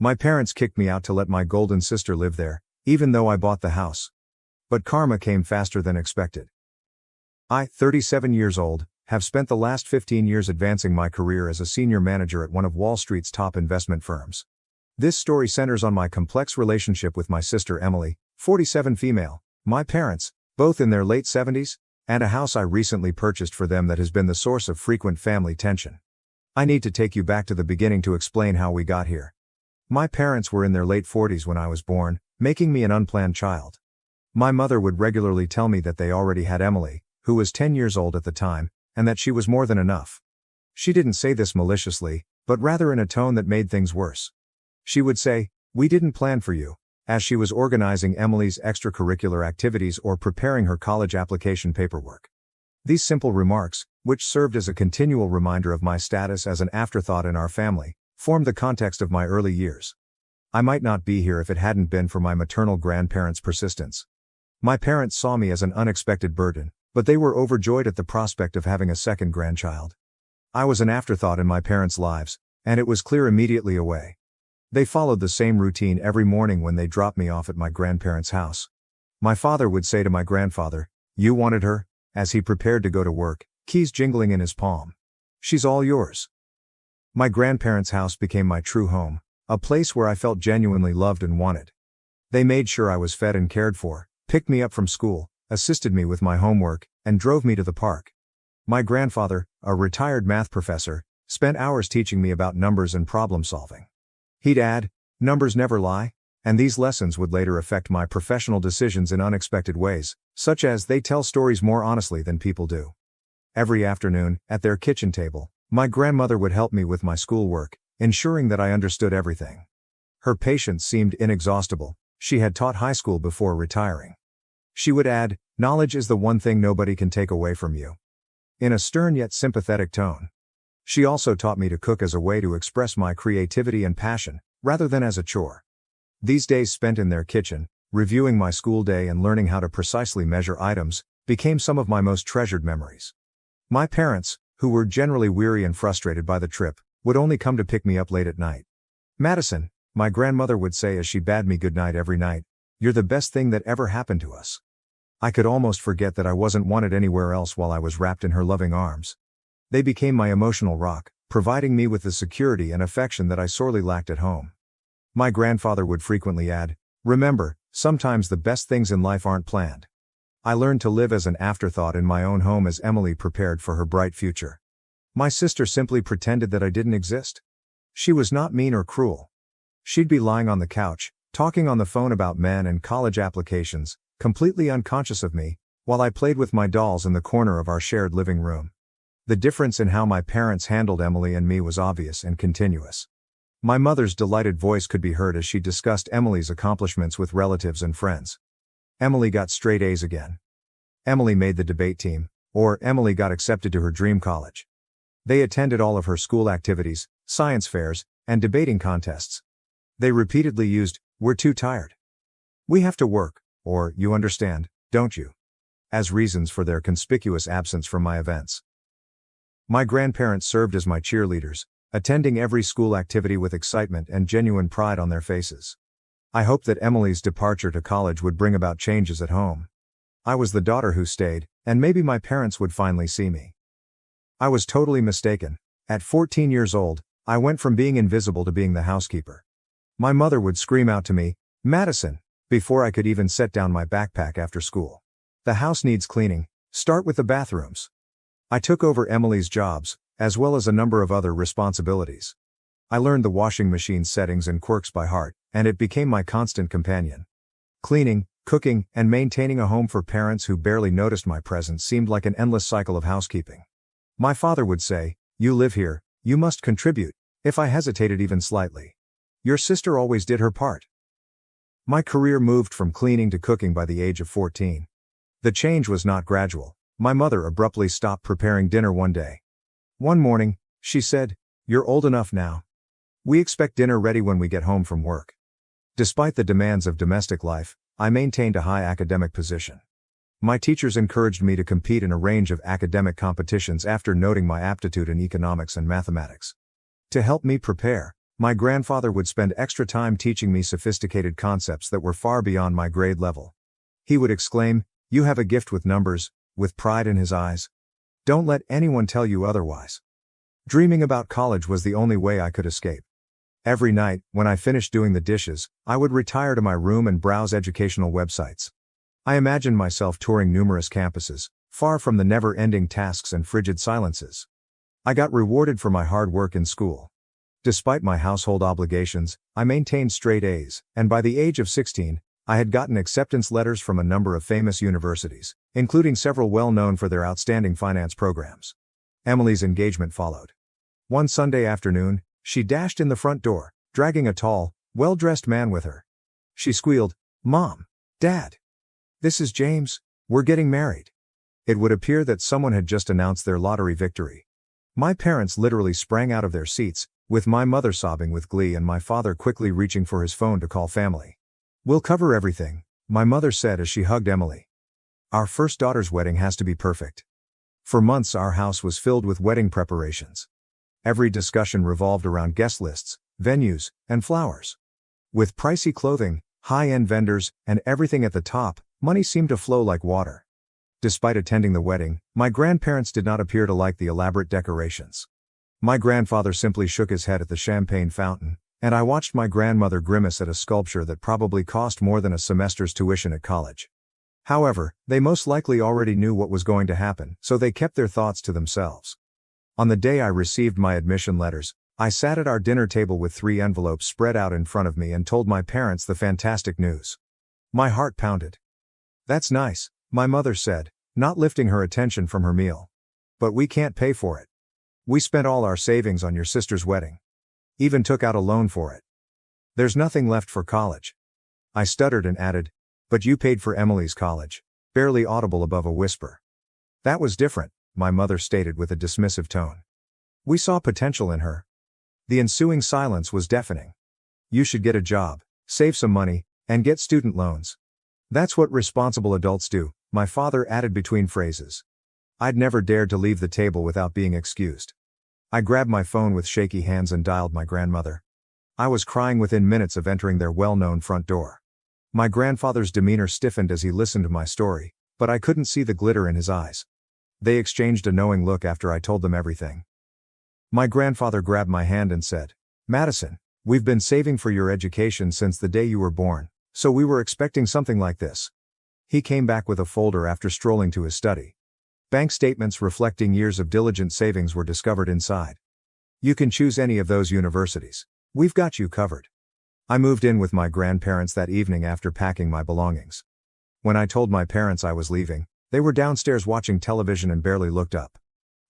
My parents kicked me out to let my golden sister live there, even though I bought the house. But karma came faster than expected. I, 37 years old, have spent the last 15 years advancing my career as a senior manager at one of Wall Street's top investment firms. This story centers on my complex relationship with my sister Emily, 47 female, my parents, both in their late 70s, and a house I recently purchased for them that has been the source of frequent family tension. I need to take you back to the beginning to explain how we got here. My parents were in their late 40s when I was born, making me an unplanned child. My mother would regularly tell me that they already had Emily, who was 10 years old at the time, and that she was more than enough. She didn't say this maliciously, but rather in a tone that made things worse. She would say, "We didn't plan for you," as she was organizing Emily's extracurricular activities or preparing her college application paperwork. These simple remarks, which served as a continual reminder of my status as an afterthought in our family, formed the context of my early years. I might not be here if it hadn't been for my maternal grandparents' persistence. My parents saw me as an unexpected burden, but they were overjoyed at the prospect of having a second grandchild. I was an afterthought in my parents' lives, and it was clear immediately away. They followed the same routine every morning when they dropped me off at my grandparents' house. My father would say to my grandfather, "You wanted her," as he prepared to go to work, keys jingling in his palm. "She's all yours." My grandparents' house became my true home, a place where I felt genuinely loved and wanted. They made sure I was fed and cared for, picked me up from school, assisted me with my homework, and drove me to the park. My grandfather, a retired math professor, spent hours teaching me about numbers and problem solving. He'd add, "Numbers never lie," and these lessons would later affect my professional decisions in unexpected ways, such as they tell stories more honestly than people do. Every afternoon, at their kitchen table, my grandmother would help me with my schoolwork, ensuring that I understood everything. Her patience seemed inexhaustible. She had taught high school before retiring. She would add, "Knowledge is the one thing nobody can take away from you," in a stern yet sympathetic tone. She also taught me to cook as a way to express my creativity and passion, rather than as a chore. These days spent in their kitchen, reviewing my school day and learning how to precisely measure items, became some of my most treasured memories. My parents, who were generally weary and frustrated by the trip, would only come to pick me up late at night. "Madison," my grandmother would say as she bade me goodnight every night, "you're the best thing that ever happened to us." I could almost forget that I wasn't wanted anywhere else while I was wrapped in her loving arms. They became my emotional rock, providing me with the security and affection that I sorely lacked at home. My grandfather would frequently add, "Remember, sometimes the best things in life aren't planned." I learned to live as an afterthought in my own home as Emily prepared for her bright future. My sister simply pretended that I didn't exist. She was not mean or cruel. She'd be lying on the couch, talking on the phone about men and college applications, completely unconscious of me, while I played with my dolls in the corner of our shared living room. The difference in how my parents handled Emily and me was obvious and continuous. My mother's delighted voice could be heard as she discussed Emily's accomplishments with relatives and friends. Emily got straight A's again. Emily made the debate team, or Emily got accepted to her dream college. They attended all of her school activities, science fairs, and debating contests. They repeatedly used, "We're too tired," "We have to work," or "You understand, don't you?" as reasons for their conspicuous absence from my events. My grandparents served as my cheerleaders, attending every school activity with excitement and genuine pride on their faces. I hoped that Emily's departure to college would bring about changes at home. I was the daughter who stayed, and maybe my parents would finally see me. I was totally mistaken. At 14 years old, I went from being invisible to being the housekeeper. My mother would scream out to me, "Madison," before I could even set down my backpack after school. "The house needs cleaning. Start with the bathrooms." I took over Emily's jobs, as well as a number of other responsibilities. I learned the washing machine settings and quirks by heart, and it became my constant companion. Cleaning, cooking, and maintaining a home for parents who barely noticed my presence seemed like an endless cycle of housekeeping. My father would say, "You live here, you must contribute," if I hesitated even slightly. "Your sister always did her part." My career moved from cleaning to cooking by the age of 14. The change was not gradual. My mother abruptly stopped preparing dinner one day. One morning, she said, "You're old enough now. We expect dinner ready when we get home from work." Despite the demands of domestic life, I maintained a high academic position. My teachers encouraged me to compete in a range of academic competitions after noting my aptitude in economics and mathematics. To help me prepare, My grandfather would spend extra time teaching me sophisticated concepts that were far beyond my grade level. He would exclaim, "You have a gift with numbers," with pride in his eyes. "Don't let anyone tell you otherwise." Dreaming about college was the only way I could escape. Every night, when I finished doing the dishes, I would retire to my room and browse educational websites. I imagined myself touring numerous campuses, far from the never-ending tasks and frigid silences. I got rewarded for my hard work in school. Despite my household obligations, I maintained straight A's, and by the age of 16, I had gotten acceptance letters from a number of famous universities, including several well known for their outstanding finance programs. Emily's engagement followed. One Sunday afternoon, she dashed in the front door, dragging a tall, well-dressed man with her. She squealed, "Mom! Dad! This is James, we're getting married." It would appear that someone had just announced their lottery victory. My parents literally sprang out of their seats, with my mother sobbing with glee and my father quickly reaching for his phone to call family. "We'll cover everything," my mother said as she hugged Emily. "Our first daughter's wedding has to be perfect." For months our house was filled with wedding preparations. Every discussion revolved around guest lists, venues, and flowers. With pricey clothing, high-end vendors, and everything at the top, money seemed to flow like water. Despite attending the wedding, my grandparents did not appear to like the elaborate decorations. My grandfather simply shook his head at the champagne fountain, and I watched my grandmother grimace at a sculpture that probably cost more than a semester's tuition at college. However, they most likely already knew what was going to happen, so they kept their thoughts to themselves. On the day I received my admission letters, I sat at our dinner table with 3 envelopes spread out in front of me and told my parents the fantastic news. My heart pounded. "That's nice," my mother said, not lifting her attention from her meal. "But we can't pay for it. We spent all our savings on your sister's wedding. Even took out a loan for it. There's nothing left for college." I stuttered and added, "But you paid for Emily's college," barely audible above a whisper. "That was different," my mother stated with a dismissive tone. "We saw potential in her." The ensuing silence was deafening. "You should get a job, save some money, and get student loans. That's what responsible adults do," my father added between phrases. I'd never dared to leave the table without being excused. I grabbed my phone with shaky hands and dialed my grandmother. I was crying within minutes of entering their well-known front door. My grandfather's demeanor stiffened as he listened to my story, but I couldn't see the glitter in his eyes. They exchanged a knowing look after I told them everything. My grandfather grabbed my hand and said, "Madison, we've been saving for your education since the day you were born, so we were expecting something like this." He came back with a folder after strolling to his study. Bank statements reflecting years of diligent savings were discovered inside. "You can choose any of those universities. We've got you covered." I moved in with my grandparents that evening after packing my belongings. When I told my parents I was leaving, they were downstairs watching television and barely looked up.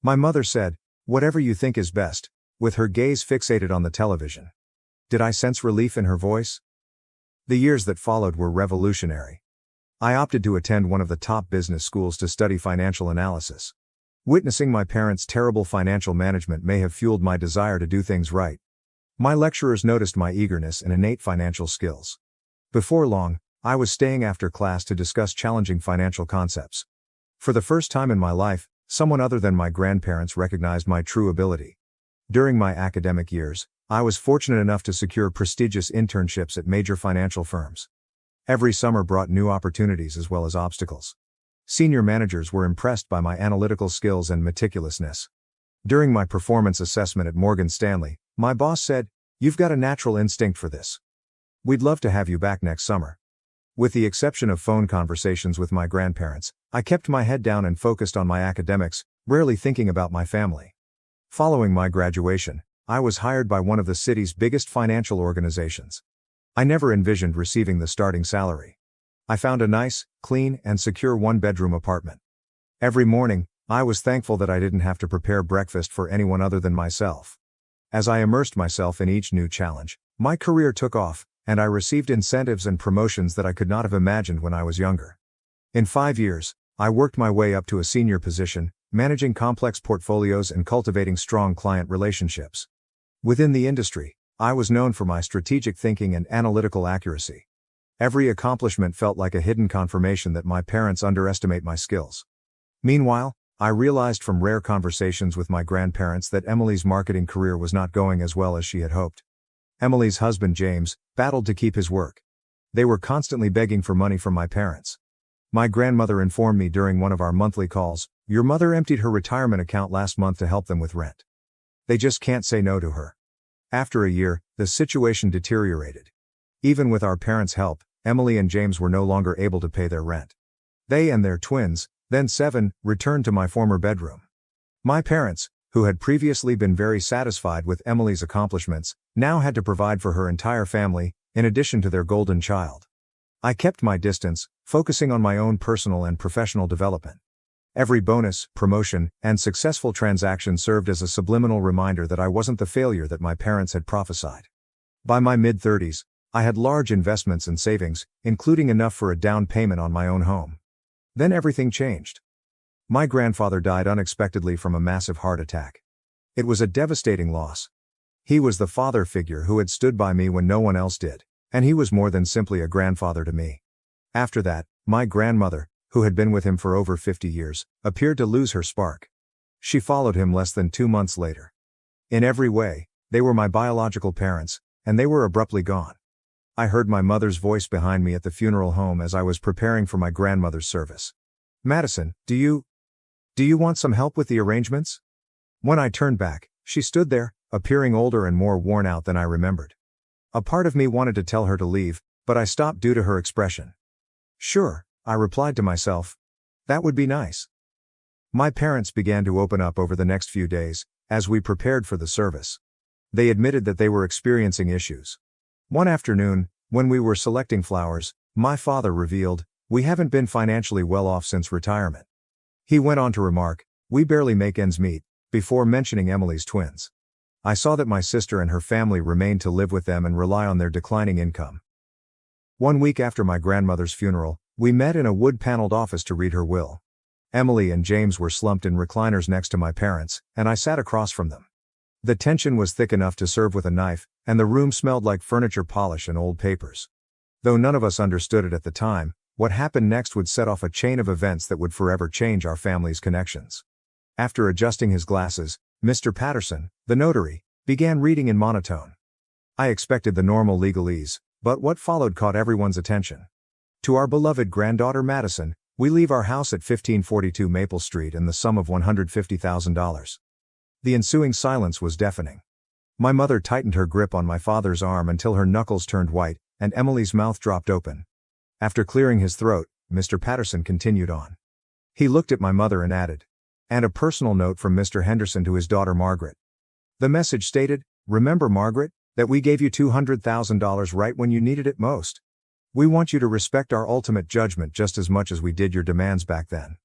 My mother said, "Whatever you think is best," with her gaze fixated on the television. Did I sense relief in her voice? The years that followed were revolutionary. I opted to attend one of the top business schools to study financial analysis. Witnessing my parents' terrible financial management may have fueled my desire to do things right. My lecturers noticed my eagerness and innate financial skills. Before long, I was staying after class to discuss challenging financial concepts. For the first time in my life, someone other than my grandparents recognized my true ability. During my academic years, I was fortunate enough to secure prestigious internships at major financial firms. Every summer brought new opportunities as well as obstacles. Senior managers were impressed by my analytical skills and meticulousness. During my performance assessment at Morgan Stanley, my boss said, "You've got a natural instinct for this. We'd love to have you back next summer." With the exception of phone conversations with my grandparents, I kept my head down and focused on my academics, rarely thinking about my family. Following my graduation, I was hired by one of the city's biggest financial organizations. I never envisioned receiving the starting salary. I found a nice, clean, and secure one-bedroom apartment. Every morning, I was thankful that I didn't have to prepare breakfast for anyone other than myself. As I immersed myself in each new challenge, my career took off, and I received incentives and promotions that I could not have imagined when I was younger. In 5 years, I worked my way up to a senior position, managing complex portfolios and cultivating strong client relationships. Within the industry, I was known for my strategic thinking and analytical accuracy. Every accomplishment felt like a hidden confirmation that my parents underestimate my skills. Meanwhile, I realized from rare conversations with my grandparents that Emily's marketing career was not going as well as she had hoped. Emily's husband James battled to keep his work. They were constantly begging for money from my parents. My grandmother informed me during one of our monthly calls, "Your mother emptied her retirement account last month to help them with rent. They just can't say no to her." After a year, the situation deteriorated. Even with our parents' help, Emily and James were no longer able to pay their rent. They and their twins, then 7, returned to my former bedroom. My parents, who had previously been very satisfied with Emily's accomplishments, now had to provide for her entire family, in addition to their golden child. I kept my distance, focusing on my own personal and professional development. Every bonus, promotion, and successful transaction served as a subliminal reminder that I wasn't the failure that my parents had prophesied. By my mid-30s, I had large investments and savings, including enough for a down payment on my own home. Then everything changed. My grandfather died unexpectedly from a massive heart attack. It was a devastating loss. He was the father figure who had stood by me when no one else did, and he was more than simply a grandfather to me. After that, my grandmother, who had been with him for over 50 years, appeared to lose her spark. She followed him less than 2 months later. In every way, they were my biological parents, and they were abruptly gone. I heard my mother's voice behind me at the funeral home as I was preparing for my grandmother's service. "Madison, do you want some help with the arrangements?" When I turned back, she stood there, appearing older and more worn out than I remembered. A part of me wanted to tell her to leave, but I stopped due to her expression. "Sure," I replied to myself. "That would be nice." My parents began to open up over the next few days, as we prepared for the service. They admitted that they were experiencing issues. One afternoon, when we were selecting flowers, my father revealed, "We haven't been financially well off since retirement." He went on to remark, "We barely make ends meet," before mentioning Emily's twins. I saw that my sister and her family remained to live with them and rely on their declining income. 1 week after my grandmother's funeral, we met in a wood-paneled office to read her will. Emily and James were slumped in recliners next to my parents, and I sat across from them. The tension was thick enough to serve with a knife, and the room smelled like furniture polish and old papers. Though none of us understood it at the time, what happened next would set off a chain of events that would forever change our family's connections. After adjusting his glasses, Mr. Patterson, the notary, began reading in monotone. I expected the normal legalese, but what followed caught everyone's attention. "To our beloved granddaughter Madison, we leave our house at 1542 Maple Street in the sum of $150,000. The ensuing silence was deafening. My mother tightened her grip on my father's arm until her knuckles turned white, and Emily's mouth dropped open. After clearing his throat, Mr. Patterson continued on. He looked at my mother and added, "And a personal note from Mr. Henderson to his daughter Margaret." The message stated, "Remember, Margaret, that we gave you $200,000 right when you needed it most. We want you to respect our ultimate judgment just as much as we did your demands back then."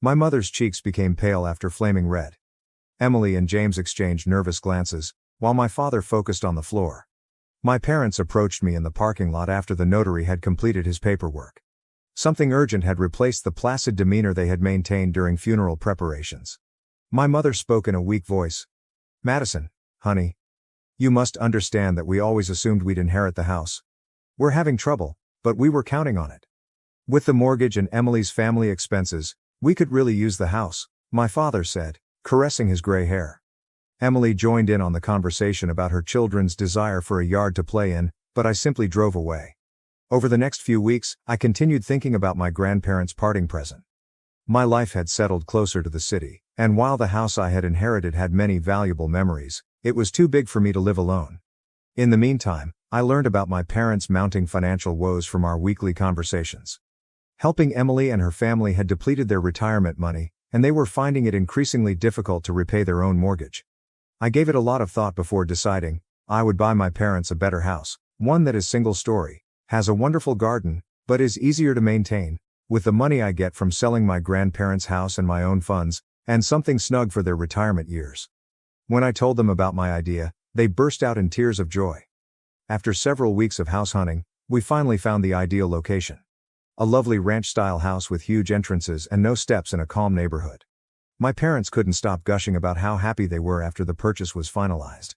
My mother's cheeks became pale after flaming red. Emily and James exchanged nervous glances, while my father focused on the floor. My parents approached me in the parking lot after the notary had completed his paperwork. Something urgent had replaced the placid demeanor they had maintained during funeral preparations. My mother spoke in a weak voice. "Madison, honey. You must understand that we always assumed we'd inherit the house. We're having trouble, but we were counting on it. With the mortgage and Emily's family expenses, we could really use the house," my father said, caressing his gray hair. Emily joined in on the conversation about her children's desire for a yard to play in, but I simply drove away. Over the next few weeks, I continued thinking about my grandparents' parting present. My life had settled closer to the city, and while the house I had inherited had many valuable memories, it was too big for me to live alone. In the meantime, I learned about my parents' mounting financial woes from our weekly conversations. Helping Emily and her family had depleted their retirement money, and they were finding it increasingly difficult to repay their own mortgage. I gave it a lot of thought before deciding I would buy my parents a better house, one that is single-story, has a wonderful garden, but is easier to maintain, with the money I get from selling my grandparents' house and my own funds, and something snug for their retirement years. When I told them about my idea, they burst out in tears of joy. After several weeks of house hunting, we finally found the ideal location. A lovely ranch-style house with huge entrances and no steps in a calm neighborhood. My parents couldn't stop gushing about how happy they were after the purchase was finalized.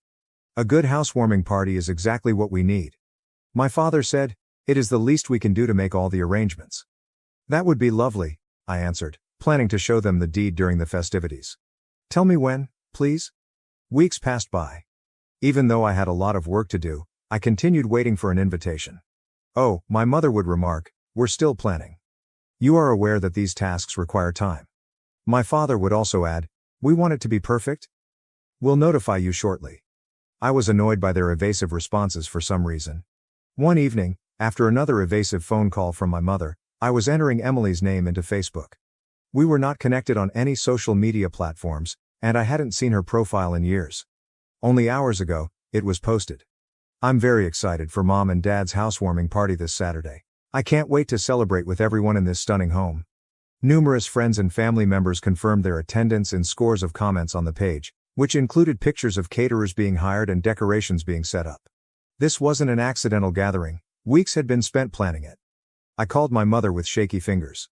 "A good housewarming party is exactly what we need," my father said. "It is the least we can do to make all the arrangements." "That would be lovely," I answered, planning to show them the deed during the festivities. "Tell me when, please?" Weeks passed by. Even though I had a lot of work to do, I continued waiting for an invitation. "Oh," my mother would remark, "we're still planning. You are aware that these tasks require time." My father would also add, "We want it to be perfect? We'll notify you shortly." I was annoyed by their evasive responses for some reason. One evening, after another evasive phone call from my mother, I was entering Emily's name into Facebook. We were not connected on any social media platforms, and I hadn't seen her profile in years. Only hours ago, it was posted. "I'm very excited for Mom and Dad's housewarming party this Saturday. I can't wait to celebrate with everyone in this stunning home." Numerous friends and family members confirmed their attendance in scores of comments on the page, which included pictures of caterers being hired and decorations being set up. This wasn't an accidental gathering, weeks had been spent planning it. I called my mother with shaky fingers.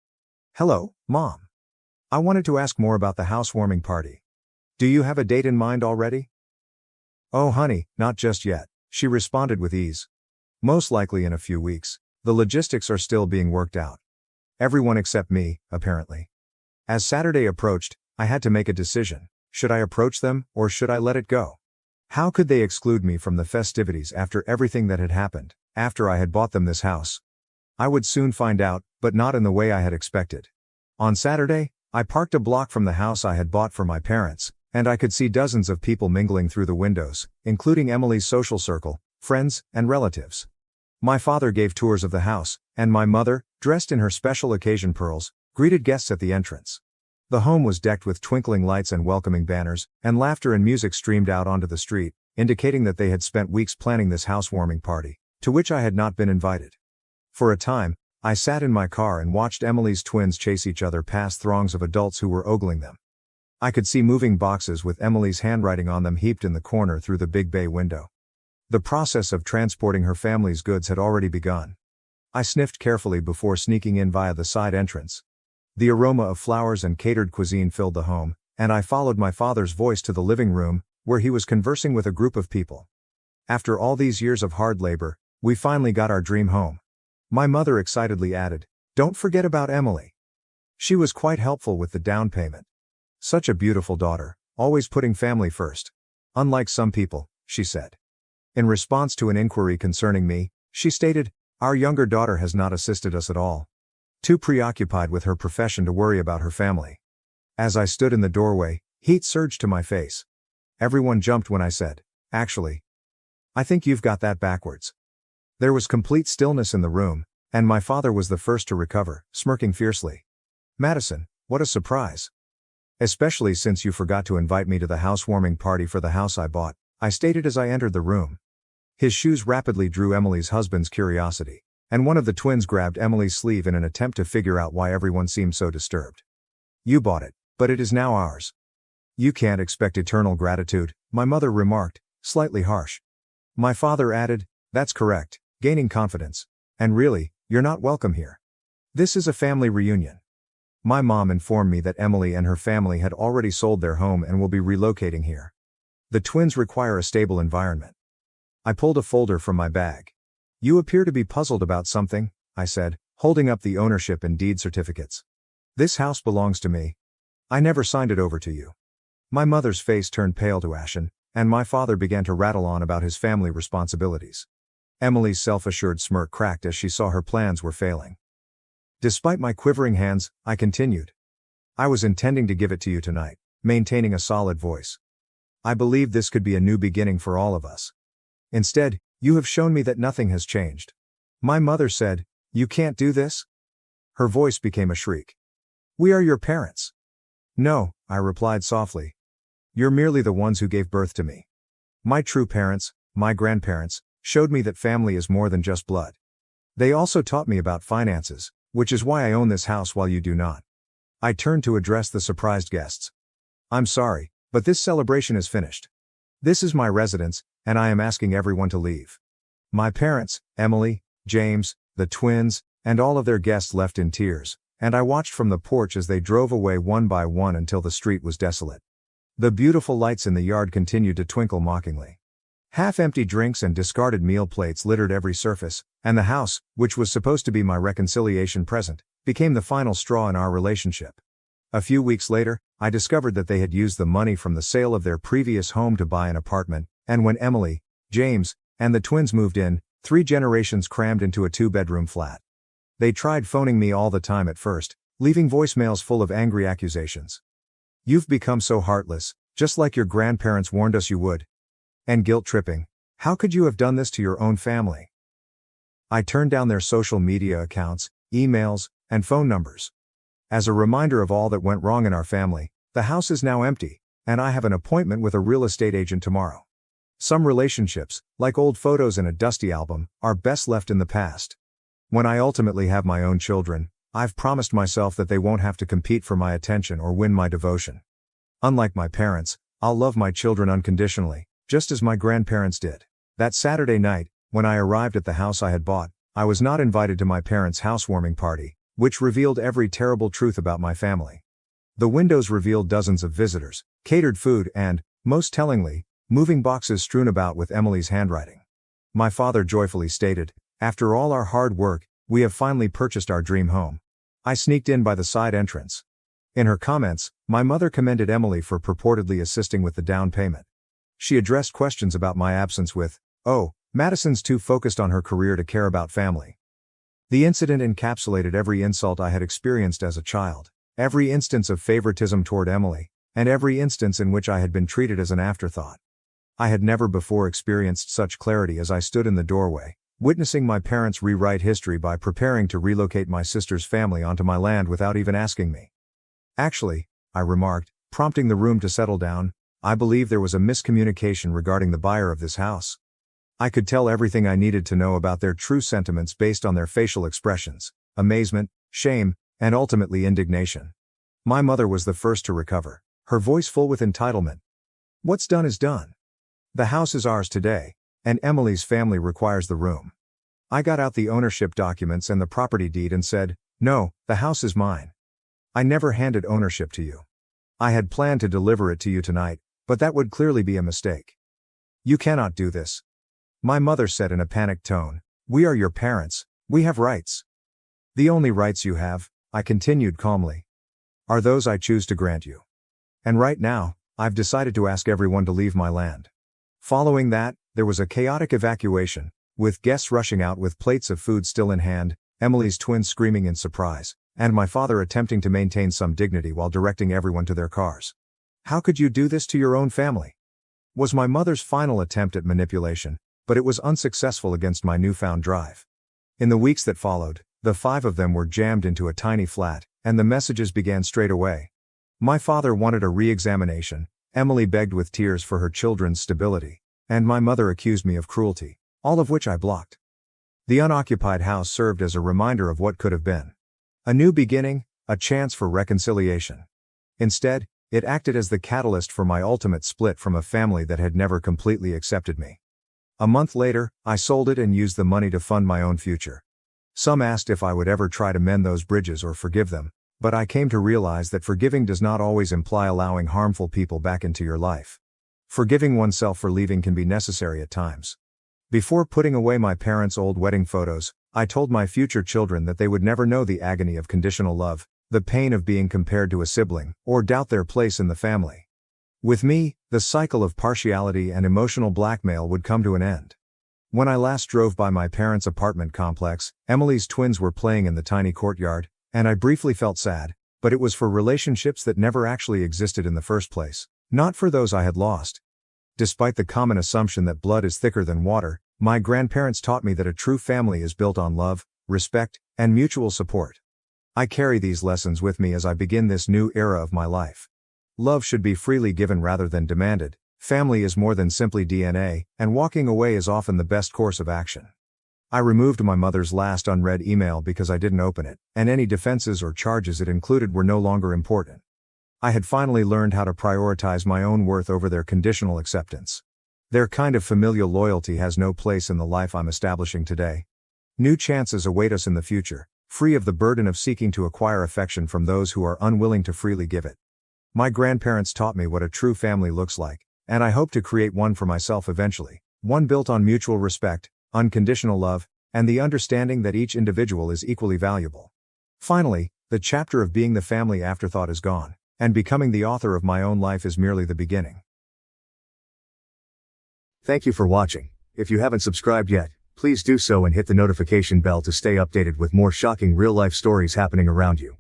"Hello, Mom. I wanted to ask more about the housewarming party. Do you have a date in mind already?" "Oh honey, not just yet," she responded with ease. "Most likely in a few weeks. The logistics are still being worked out." Everyone except me, apparently. As Saturday approached, I had to make a decision. Should I approach them, or should I let it go? How could they exclude me from the festivities after everything that had happened, after I had bought them this house? I would soon find out, but not in the way I had expected. On Saturday, I parked a block from the house I had bought for my parents, and I could see dozens of people mingling through the windows, including Emily's social circle, friends, and relatives. My father gave tours of the house, and my mother, dressed in her special occasion pearls, greeted guests at the entrance. The home was decked with twinkling lights and welcoming banners, and laughter and music streamed out onto the street, indicating that they had spent weeks planning this housewarming party, to which I had not been invited. For a time, I sat in my car and watched Emily's twins chase each other past throngs of adults who were ogling them. I could see moving boxes with Emily's handwriting on them heaped in the corner through the big bay window. The process of transporting her family's goods had already begun. I sniffed carefully before sneaking in via the side entrance. The aroma of flowers and catered cuisine filled the home, and I followed my father's voice to the living room, where he was conversing with a group of people. "After all these years of hard labor, we finally got our dream home." My mother excitedly added, "Don't forget about Emily. She was quite helpful with the down payment. Such a beautiful daughter, always putting family first. Unlike some people," she said. In response to an inquiry concerning me, she stated, "Our younger daughter has not assisted us at all. Too preoccupied with her profession to worry about her family." As I stood in the doorway, heat surged to my face. Everyone jumped when I said, "Actually, I think you've got that backwards." There was complete stillness in the room, and my father was the first to recover, smirking fiercely. "Madison, what a surprise. Especially since you forgot to invite me to the housewarming party for the house I bought," I stated as I entered the room. His shoes rapidly drew Emily's husband's curiosity, and one of the twins grabbed Emily's sleeve in an attempt to figure out why everyone seemed so disturbed. "You bought it, but it is now ours. You can't expect eternal gratitude," my mother remarked, slightly harsh. My father added, "That's correct," gaining confidence. "And really, you're not welcome here. This is a family reunion." My mom informed me that Emily and her family had already sold their home and will be relocating here. The twins require a stable environment. I pulled a folder from my bag. "You appear to be puzzled about something," I said, holding up the ownership and deed certificates. "This house belongs to me. I never signed it over to you." My mother's face turned pale to ashen, and my father began to rattle on about his family responsibilities. Emily's self-assured smirk cracked as she saw her plans were failing. Despite my quivering hands, I continued. "I was intending to give it to you tonight," maintaining a solid voice. "I believed this could be a new beginning for all of us. Instead, you have shown me that nothing has changed." My mother said, "You can't do this?" Her voice became a shriek. "We are your parents." "No," I replied softly. "You're merely the ones who gave birth to me. My true parents, my grandparents, showed me that family is more than just blood. They also taught me about finances, which is why I own this house while you do not." I turned to address the surprised guests. "I'm sorry, but this celebration is finished. This is my residence, and I am asking everyone to leave." My parents, Emily, James, the twins, and all of their guests left in tears, and I watched from the porch as they drove away one by one until the street was desolate. The beautiful lights in the yard continued to twinkle mockingly. Half-empty drinks and discarded meal plates littered every surface, and the house, which was supposed to be my reconciliation present, became the final straw in our relationship. A few weeks later, I discovered that they had used the money from the sale of their previous home to buy an apartment, and when Emily, James, And the twins moved in, 3 generations crammed into a 2-bedroom flat. They tried phoning me all the time at first, leaving voicemails full of angry accusations. "You've become so heartless, just like your grandparents warned us you would." And guilt-tripping. "How could you have done this to your own family?" I turned down their social media accounts, emails, and phone numbers. As a reminder of all that went wrong in our family, the house is now empty, and I have an appointment with a real estate agent tomorrow. Some relationships, like old photos in a dusty album, are best left in the past. When I ultimately have my own children, I've promised myself that they won't have to compete for my attention or win my devotion. Unlike my parents, I'll love my children unconditionally, just as my grandparents did. That Saturday night, when I arrived at the house I had bought, I was not invited to my parents' housewarming party, which revealed every terrible truth about my family. The windows revealed dozens of visitors, catered food and, most tellingly, moving boxes strewn about with Emily's handwriting. My father joyfully stated, "After all our hard work, we have finally purchased our dream home." I sneaked in by the side entrance. In her comments, my mother commended Emily for purportedly assisting with the down payment. She addressed questions about my absence with, "Oh, Madison's too focused on her career to care about family." The incident encapsulated every insult I had experienced as a child, every instance of favoritism toward Emily, and every instance in which I had been treated as an afterthought. I had never before experienced such clarity as I stood in the doorway, witnessing my parents rewrite history by preparing to relocate my sister's family onto my land without even asking me. "Actually," I remarked, prompting the room to settle down, "I believe there was a miscommunication regarding the buyer of this house." I could tell everything I needed to know about their true sentiments based on their facial expressions: amazement, shame, and ultimately indignation. My mother was the first to recover, her voice full with entitlement. "What's done is done. The house is ours today, and Emily's family requires the room." I got out the ownership documents and the property deed and said, "No, the house is mine. I never handed ownership to you. I had planned to deliver it to you tonight, but that would clearly be a mistake. You cannot do this." My mother said in a panicked tone, "We are your parents, we have rights." "The only rights you have," I continued calmly, "are those I choose to grant you. And right now, I've decided to ask everyone to leave my land." Following that, there was a chaotic evacuation, with guests rushing out with plates of food still in hand, Emily's twins screaming in surprise, and my father attempting to maintain some dignity while directing everyone to their cars. "How could you do this to your own family?" was my mother's final attempt at manipulation, but it was unsuccessful against my newfound drive. In the weeks that followed, the 5 of them were jammed into a tiny flat, and the messages began straight away. My father wanted a re-examination, Emily begged with tears for her children's stability, and my mother accused me of cruelty, all of which I blocked. The unoccupied house served as a reminder of what could have been. A new beginning, a chance for reconciliation. Instead, it acted as the catalyst for my ultimate split from a family that had never completely accepted me. A month later, I sold it and used the money to fund my own future. Some asked if I would ever try to mend those bridges or forgive them, but I came to realize that forgiving does not always imply allowing harmful people back into your life. Forgiving oneself for leaving can be necessary at times. Before putting away my parents' old wedding photos, I told my future children that they would never know the agony of conditional love, the pain of being compared to a sibling, or doubt their place in the family. With me, the cycle of partiality and emotional blackmail would come to an end. When I last drove by my parents' apartment complex, Emily's twins were playing in the tiny courtyard, and I briefly felt sad, but it was for relationships that never actually existed in the first place, not for those I had lost. Despite the common assumption that blood is thicker than water, my grandparents taught me that a true family is built on love, respect, and mutual support. I carry these lessons with me as I begin this new era of my life. Love should be freely given rather than demanded, family is more than simply DNA, and walking away is often the best course of action. I removed my mother's last unread email because I didn't open it, and any defenses or charges it included were no longer important. I had finally learned how to prioritize my own worth over their conditional acceptance. Their kind of familial loyalty has no place in the life I'm establishing today. New chances await us in the future, free of the burden of seeking to acquire affection from those who are unwilling to freely give it. My grandparents taught me what a true family looks like, and I hope to create one for myself eventually, one built on mutual respect, unconditional love, and the understanding that each individual is equally valuable. Finally, the chapter of being the family afterthought is gone, and becoming the author of my own life is merely the beginning. Thank you for watching. If you haven't subscribed yet, please do so and hit the notification bell to stay updated with more shocking real-life stories happening around you.